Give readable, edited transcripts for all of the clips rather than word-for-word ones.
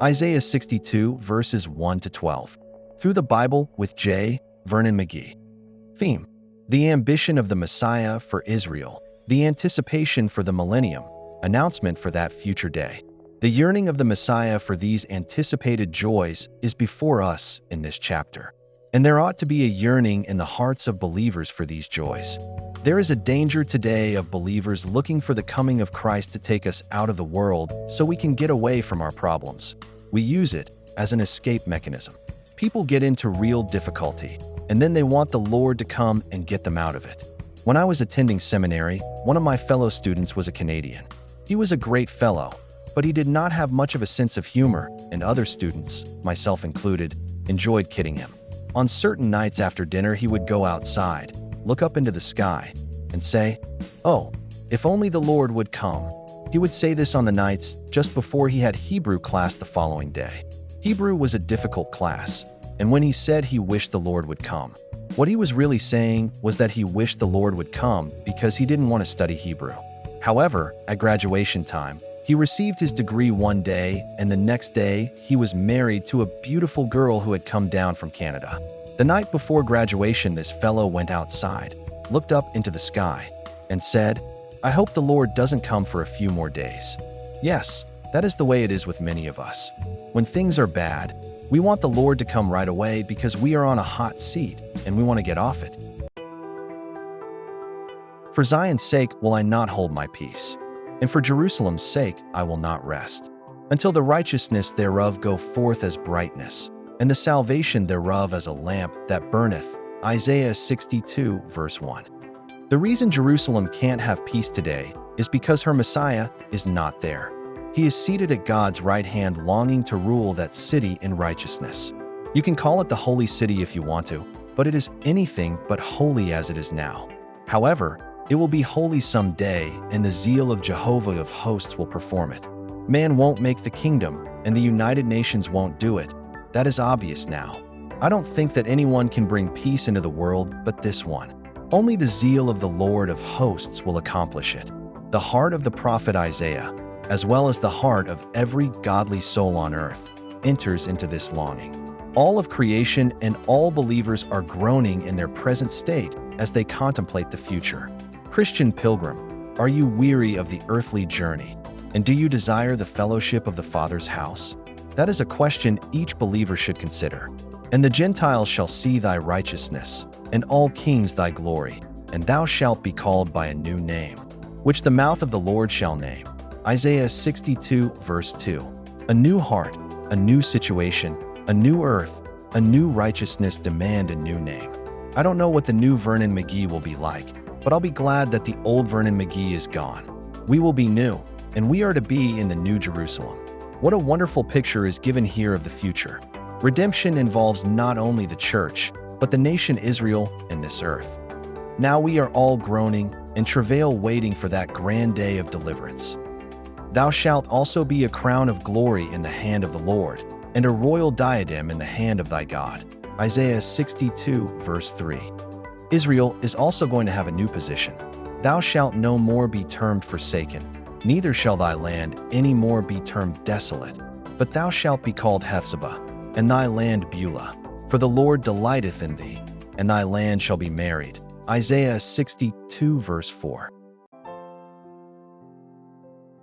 Isaiah 62, verses 1 to 12. Through the Bible with J. Vernon McGee. Theme: the ambition of the Messiah for Israel, the anticipation for the Millennium, announcement for that future day. The yearning of the Messiah for these anticipated joys is before us in this chapter. And there ought to be a yearning in the hearts of believers for these joys. There is a danger today of believers looking for the coming of Christ to take us out of the world so we can get away from our problems. We use it as an escape mechanism. People get into real difficulty, and then they want the Lord to come and get them out of it. When I was attending seminary, one of my fellow students was a Canadian. He was a great fellow, but he did not have much of a sense of humor, and other students, myself included, enjoyed kidding him. On certain nights after dinner, he would go outside, look up into the sky, and say, "Oh, if only the Lord would come." He would say this on the nights just before he had Hebrew class the following day. Hebrew was a difficult class, and when he said he wished the Lord would come, what he was really saying was that he wished the Lord would come because he didn't want to study Hebrew. However, at graduation time, he received his degree one day, and the next day, he was married to a beautiful girl who had come down from Canada. The night before graduation, this fellow went outside, looked up into the sky, and said, "I hope the Lord doesn't come for a few more days." Yes, that is the way it is with many of us. When things are bad, we want the Lord to come right away because we are on a hot seat and we want to get off it. For Zion's sake will I not hold my peace, and for Jerusalem's sake I will not rest, until the righteousness thereof go forth as brightness, and the salvation thereof as a lamp that burneth. Isaiah 62, verse 1. The reason Jerusalem can't have peace today is because her Messiah is not there. He is seated at God's right hand, longing to rule that city in righteousness. You can call it the holy city if you want to, but it is anything but holy as it is now. However, it will be holy someday, and the zeal of Jehovah of hosts will perform it. Man won't make the kingdom, and the United Nations won't do it. That is obvious now. I don't think that anyone can bring peace into the world but this one. Only the zeal of the Lord of hosts will accomplish it. The heart of the prophet Isaiah, as well as the heart of every godly soul on earth, enters into this longing. All of creation and all believers are groaning in their present state as they contemplate the future. Christian pilgrim, are you weary of the earthly journey? And do you desire the fellowship of the Father's house? That is a question each believer should consider. And the Gentiles shall see thy righteousness, and all kings thy glory, and thou shalt be called by a new name, which the mouth of the Lord shall name. Isaiah 62, verse 2. A new heart, a new situation, a new earth, a new righteousness demand a new name. I don't know what the new Vernon McGee will be like, but I'll be glad that the old Vernon McGee is gone. We will be new, and we are to be in the New Jerusalem. What a wonderful picture is given here of the future. Redemption involves not only the church, but the nation Israel and this earth. Now we are all groaning and travail waiting for that grand day of deliverance. Thou shalt also be a crown of glory in the hand of the Lord, and a royal diadem in the hand of thy God. Isaiah 62, verse 3. Israel is also going to have a new position. Thou shalt no more be termed forsaken, neither shall thy land any more be termed desolate, but thou shalt be called Hephzibah, and thy land Beulah. For the Lord delighteth in thee, and thy land shall be married. Isaiah 62, verse 4.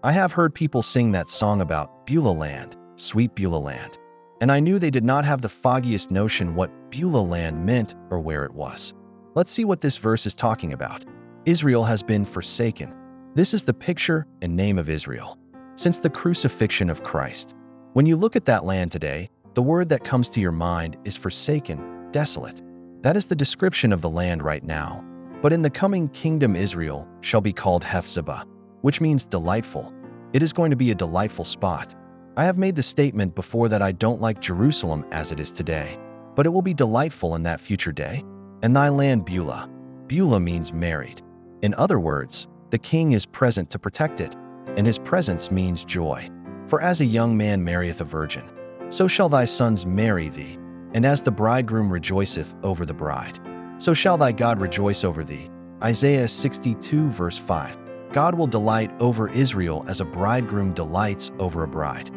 I have heard people sing that song about Beulah land, sweet Beulah land, and I knew they did not have the foggiest notion what Beulah land meant or where it was. Let's see what this verse is talking about. Israel has been forsaken. This is the picture and name of Israel since the crucifixion of Christ. When you look at that land today, the word that comes to your mind is forsaken, desolate. That is the description of the land right now. But in the coming kingdom, Israel shall be called Hephzibah, which means delightful. It is going to be a delightful spot. I have made the statement before that I don't like Jerusalem as it is today, but it will be delightful in that future day. And thy land Beulah. Beulah means married. In other words, the king is present to protect it, and his presence means joy. For as a young man marrieth a virgin, so shall thy sons marry thee, and as the bridegroom rejoiceth over the bride, so shall thy God rejoice over thee. Isaiah 62, verse 5. God will delight over Israel as a bridegroom delights over a bride.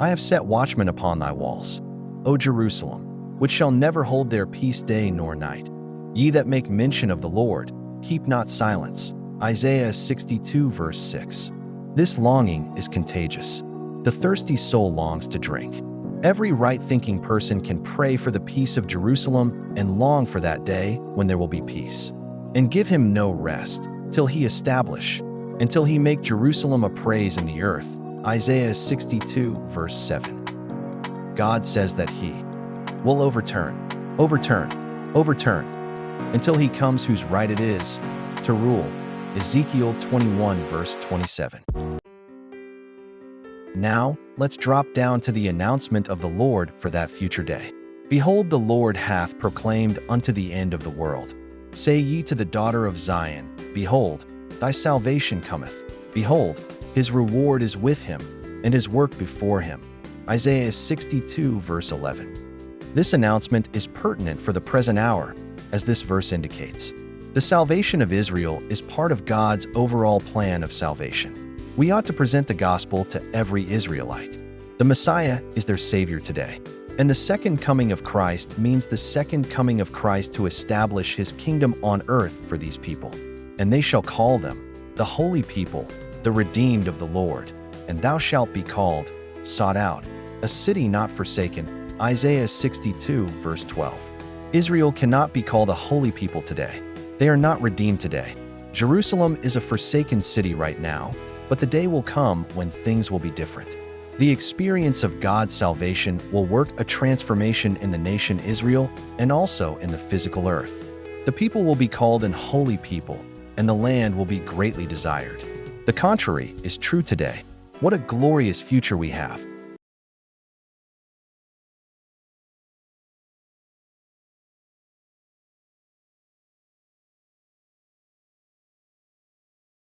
I have set watchmen upon thy walls, O Jerusalem, which shall never hold their peace day nor night. Ye that make mention of the Lord, keep not silence. Isaiah 62 verse 6. This longing is contagious. The thirsty soul longs to drink. Every right-thinking person can pray for the peace of Jerusalem and long for that day when there will be peace. And give him no rest, till he establish, until he make Jerusalem a praise in the earth. Isaiah 62 verse 7. God says that he will overturn, until he comes whose right it is to rule. Ezekiel 21 verse 27. Now, let's drop down to the announcement of the Lord for that future day. Behold, the Lord hath proclaimed unto the end of the world. Say ye to the daughter of Zion, Behold, thy salvation cometh. Behold, his reward is with him, and his work before him. Isaiah 62 verse 11. This announcement is pertinent for the present hour, as this verse indicates. The salvation of Israel is part of God's overall plan of salvation. We ought to present the gospel to every Israelite. The Messiah is their Savior today. And the second coming of Christ means the second coming of Christ to establish his kingdom on earth for these people. And they shall call them the holy people, the redeemed of the Lord. And thou shalt be called, sought out, a city not forsaken. Isaiah 62 verse 12. Israel cannot be called a holy people today. They are not redeemed today. Jerusalem is a forsaken city right now, but the day will come when things will be different. The experience of God's salvation will work a transformation in the nation Israel and also in the physical earth. The people will be called an holy people, and the land will be greatly desired. The contrary is true today. What a glorious future we have!